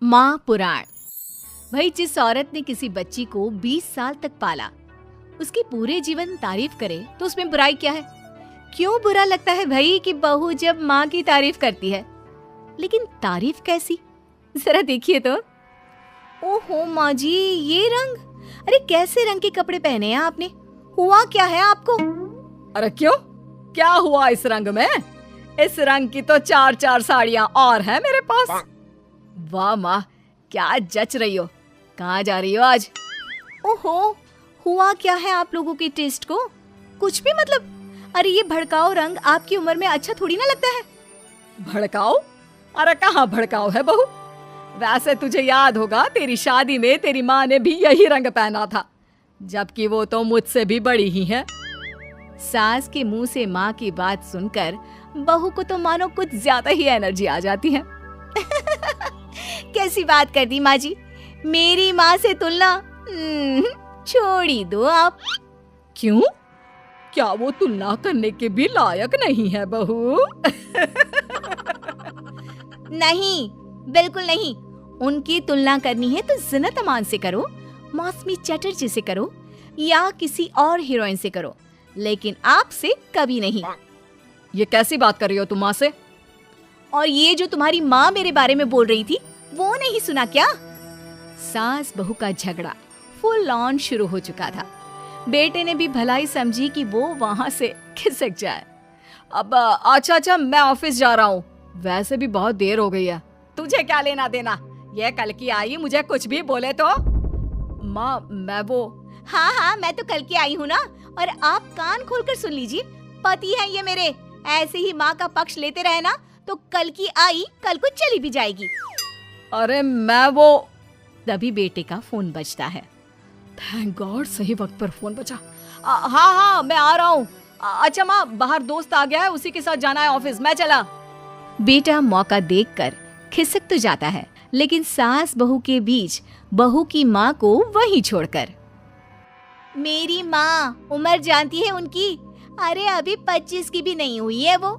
माँ पुराण। भाई, जिस औरत ने किसी बच्ची को 20 साल तक पाला, उसकी पूरे जीवन तारीफ करे तो उसमें बुराई क्या है? क्यों बुरा लगता है भाई कि बहू जब माँ की तारीफ करती है? लेकिन तारीफ कैसी, जरा देखिए तो। ओहो माँ जी, ये रंग! अरे कैसे रंग के कपड़े पहने हैं आपने? हुआ क्या है आपको? अरे क्यों, क्या हुआ इस रंग में? इस रंग की तो 4-4 साड़ियाँ और हैं मेरे पास। वाह माँ, क्या जच रही हो। कहाँ जा रही हो आज? ओहो, हुआ क्या है आप लोगों के टेस्ट को? कुछ भी मतलब। अरे ये भड़काऊ रंग आपकी उम्र में अच्छा थोड़ी ना लगता है। भड़काऊ? अरे कहाँ भड़काऊ है बहू। वैसे तुझे याद होगा, तेरी शादी में तेरी माँ ने भी यही रंग पहना था, जबकि वो तो मुझसे भी बड़ी ही है। सास के मुंह से माँ की बात सुनकर बहू को तो मानो कुछ ज्यादा ही एनर्जी आ जाती है। कैसी बात कर दी माँ जी, मेरी माँ से तुलना छोड़ ही दो आप। क्यों? क्या वो तुलना करने के भी लायक नहीं है बहू? नहीं, बिल्कुल नहीं। उनकी तुलना करनी है तो ज़ीनत अमान से करो, मौसमी चटर्जी से करो, या किसी और हीरोइन से करो, लेकिन आपसे कभी नहीं। ये कैसी बात कर रही हो तुम माँ से? और ये जो तुम्हारी माँ मेरे बारे में बोल रही थी, वो नहीं सुना क्या? सास बहू का झगड़ा फुल ऑन शुरू हो चुका था। बेटे ने भी भलाई समझी कि वो वहां से खिसक जाए। अब अच्छा, मैं ऑफिस जा रहा हूँ। वैसे भी बहुत देर हो गई है। तुझे क्या लेना देना? ये कल की आई, मुझे कुछ भी बोले तो। माँ मैं वो। हाँ, मैं तो कल की आई हूँ ना। और आप कान खोलकर सुन लीजिए, पति है ये मेरे। ऐसे ही माँ का पक्ष लेते रहे ना तो कल की आई कल को चली भी जाएगी। अरे मैं वो। तभी बेटे का फोन बजता है। थैंक गॉड, सही वक्त पर फोन बचा। हाँ, मैं आ रहा हूँ। अच्छा माँ, बाहर दोस्त आ गया है, उसी के साथ जाना है ऑफिस, मैं चला। बेटा मौका देखकर खिसक तो जाता है, लेकिन सास बहू के बीच बहू की माँ को वहीं छोड़कर। मेरी माँ, उम्र जानती है उनकी? अरे अभी 25 की भी नहीं हुई है वो।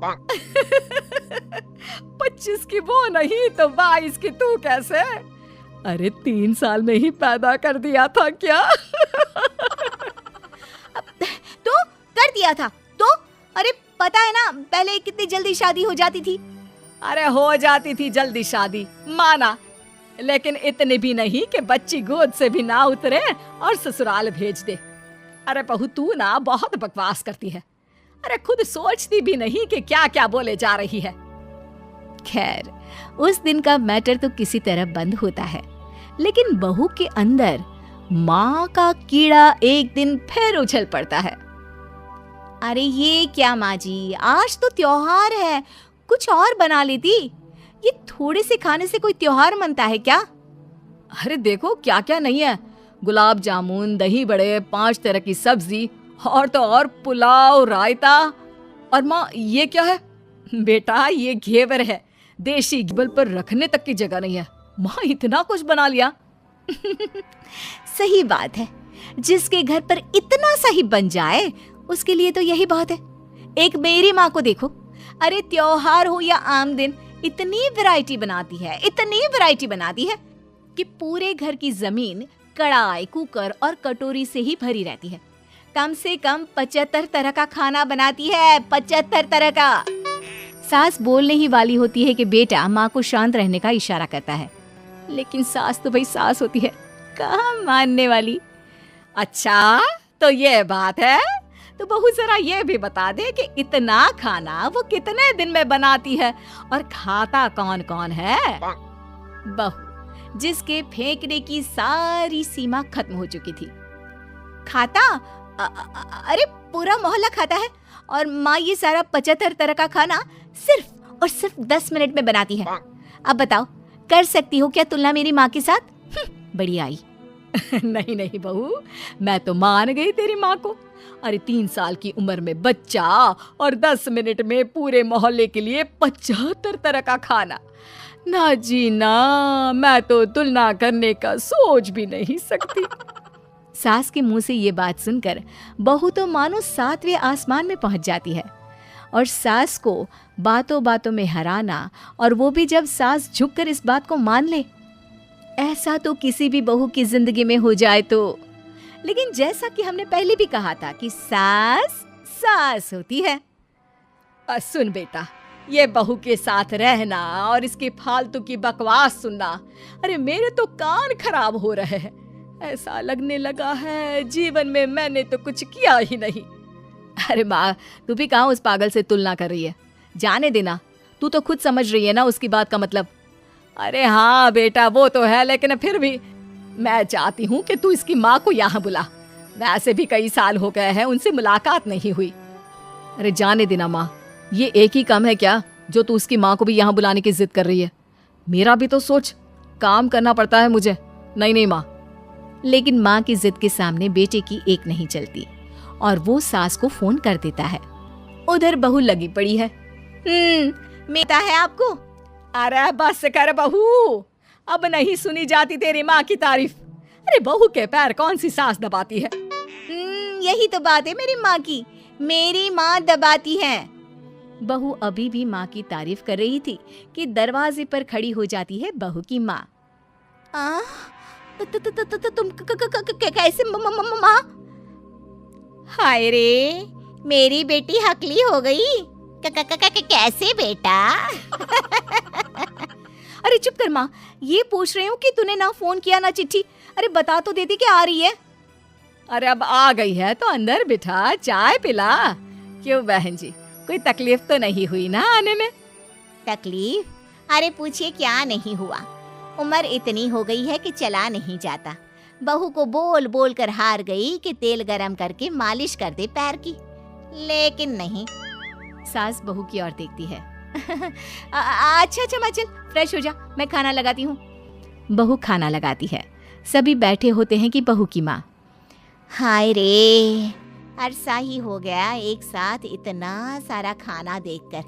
25 की वो नहीं तो 22 की तू कैसे? अरे 3 साल में ही पैदा कर दिया था क्या? तो कर दिया था तो? अरे पता है ना, पहले कितनी जल्दी शादी हो जाती थी। अरे हो जाती थी जल्दी शादी, माना, लेकिन इतनी भी नहीं कि बच्ची गोद से भी ना उतरे और ससुराल भेज दे। अरे बहू, तू ना बहुत बकवास करती है। अरे खुद सोचती भी नहीं कि क्या क्या बोले जा रही है। खैर, उस दिन का मैटर तो किसी तरह बंद होता है, लेकिन बहू के अंदर माँ का कीड़ा एक दिन फिर उछल पड़ता है। अरे ये क्या माँ जी, आज तो त्योहार है, कुछ और बना लेती। ये थोड़े से खाने से कोई त्योहार मनता है क्या? अरे देखो क्या क्या नहीं है। गुलाब जामुन, दही बड़े, 5 तरह की सब्जी, और तो और पुलाव, रायता। और माँ ये क्या है? बेटा ये घेवर है, देशी टेबल पर रखने तक की जगह नहीं है। माँ इतना कुछ बना लिया। सही बात है, जिसके घर पर इतना सही बन जाए उसके लिए तो यही बहुत है। एक मेरी माँ को देखो, अरे त्योहार हो या आम दिन, इतनी वैरायटी बनाती है कि पूरे घर की जमीन कढ़ाई, कुकर और कटोरी से ही भरी रहती है। कम से कम 75 तरह का खाना बनाती है, 75 तरह का। सास बोलने ही वाली होती है कि बेटा माँ को शांत रहने का इशारा करता है, लेकिन सास तो भाई सास होती है, कहाँ मानने वाली। अच्छा तो ये बात है। तो बहू जरा ये भी बता दे कि इतना खाना वो कितने दिन में बनाती है और खाता कौन कौन है? बहू, जिसके फेंकने की सारी सीमा खत्म हो चुकी थी। खाता? अरे पूरा मोहल्ला खाता है, और माँ ये सारा 75 तरह का खाना सिर्फ और सिर्फ 10 मिनट में बनाती है। अब बताओ, कर सकती हो क्या तुलना मेरी माँ के साथ? बड़ी आई। नहीं बहू, मैं तो मान गई तेरी माँ को। अरे 3 साल की उम्र में बच्चा और 10 मिनट में पूरे मोहल्ले के लिए 75 तरह का खाना। ना जी ना, मैं तो तुलना करने का सोच भी नहीं सकती। सास के मुंह से ये बात सुनकर बहू तो मानो 7वें आसमान में पहुंच जाती है, और सास को बातों बातों में हराना, और वो भी जब सास झुककर इस बात को मान ले, ऐसा तो किसी भी बहू की जिंदगी में हो जाए तो। लेकिन जैसा कि हमने पहले भी कहा था कि सास सास होती है। सुन बेटा, ये बहू के साथ रहना और इसकी फालतू की बकवास सुनना, अरे मेरे तो कान खराब हो रहे हैं। ऐसा लगने लगा है जीवन में मैंने तो कुछ किया ही नहीं। अरे माँ, तू भी कहाँ उस पागल से तुलना कर रही है? जाने देना, तू तो खुद समझ रही है ना उसकी बात का मतलब। अरे हाँ बेटा, वो तो है, लेकिन फिर भी मैं चाहती हूँ कि तू इसकी माँ को यहाँ बुला। वैसे भी कई साल हो गए हैं उनसे मुलाकात नहीं हुई। अरे जाने देना माँ, ये एक ही काम है क्या जो तू उसकी माँ को भी यहाँ बुलाने की जिद कर रही है? मेरा भी तो सोच, काम करना पड़ता है मुझे। नहीं माँ। लेकिन माँ की जिद के सामने बेटे की एक नहीं चलती और वो सास को फोन कर देता है। उधर बहू लगी पड़ी है। मिलता है आपको? अरे बस कर बहू, अब नहीं सुनी जाती तेरी माँ की तारीफ। अरे बहू के पैर कौन सी सास दबाती है? यही तो बात है मेरी माँ की, मेरी माँ दबाती है। बहू अभी भी माँ की तारीफ कर रही थी कि दरवाजे पर खड़ी हो जाती है बहू की माँ। तुम कैसे माँ? हाय रे, मेरी बेटी हकली हो गई। कैसे बेटा? अरे चुप कर माँ, ये पूछ रही हूँ कि तूने ना फोन किया ना चिट्ठी। अरे बता तो देती कि आ रही है। अरे अब आ गई है तो अंदर बिठा, चाय पिला। क्यों बहन जी, कोई तकलीफ तो नहीं हुई ना आने में? तकलीफ? अरे पूछिए क्या नहीं हुआ। उम्र इतनी हो गई है कि चला नहीं जाता। बहू को बोल बोल कर हार गई कि तेल गरम करके मालिश कर दे पैर की, लेकिन नहीं। सास बहू की ओर देखती है। अच्छा माँ, चल फ्रेश हो जा, मैं खाना लगाती हूँ। बहू खाना लगाती है। सभी बैठे होते हैं कि बहू की माँ। हाय रे, अरसा ही हो गया एक साथ इतना सारा खाना देखकर,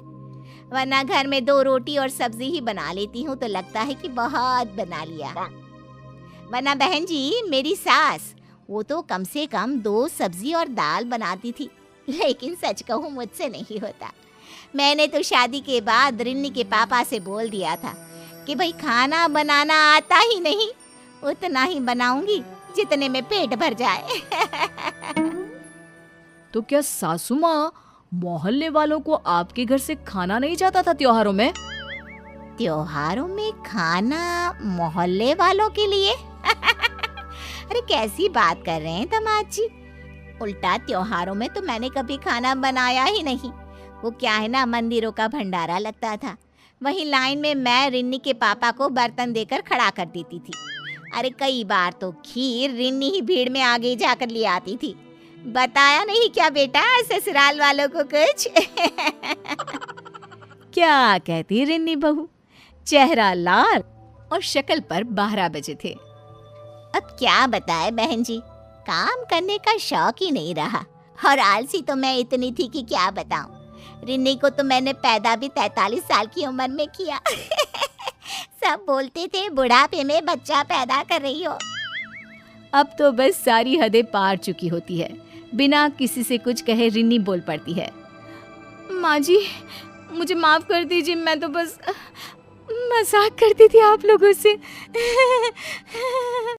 वरना घर में 2 रोटी और सब्जी ही बना लेती हूँ तो लगता है कि बहुत बना लिया। वरना बहन जी मेरी सास, वो तो कम से कम 2 सब्जी और दाल बनाती थी। लेकिन सच कहूँ मुझसे नहीं होता। मैंने तो शादी के बाद रिन्नी के पापा से बोल दिया था कि भाई खाना बनाना आता ही नहीं, उतना ही बनाऊंगी जितने में पेट भर जाए। तो क्या सासू माँ, मोहल्ले वालों को आपके घर से खाना नहीं जाता था त्योहारों में? त्योहारों में खाना मोहल्ले वालों के लिए? अरे कैसी बात कर रहे हैं दामाद जी? उल्टा त्योहारों में तो मैंने कभी खाना बनाया ही नहीं। वो क्या है ना, मंदिरों का भंडारा लगता था, वहीं लाइन में मैं रिन्नी के पापा को बर्तन देकर खड़ा कर देती थी। अरे कई बार तो खीर रिन्नी ही भीड़ में आगे जाकर ले आती थी। बताया नहीं क्या बेटा ससुराल वालों को कुछ? क्या कहती रिन्नी बहू? चेहरा लाल और शक्ल पर 12 बजे थे। अब क्या बताए बहन जी, काम करने का शौक ही नहीं रहा और आलसी तो मैं इतनी थी कि क्या बताऊं। रिन्नी को तो मैंने पैदा भी 43 साल की उम्र में किया। सब बोलते थे बुढ़ापे में बच्चा पैदा कर रही हो। अब तो बस सारी हदें पार चुकी होती है। बिना किसी से कुछ कहे रिन्नी बोल पड़ती है। माँ जी मुझे माफ कर दीजिए, मैं तो बस मजाक करती थी आप लोगों से।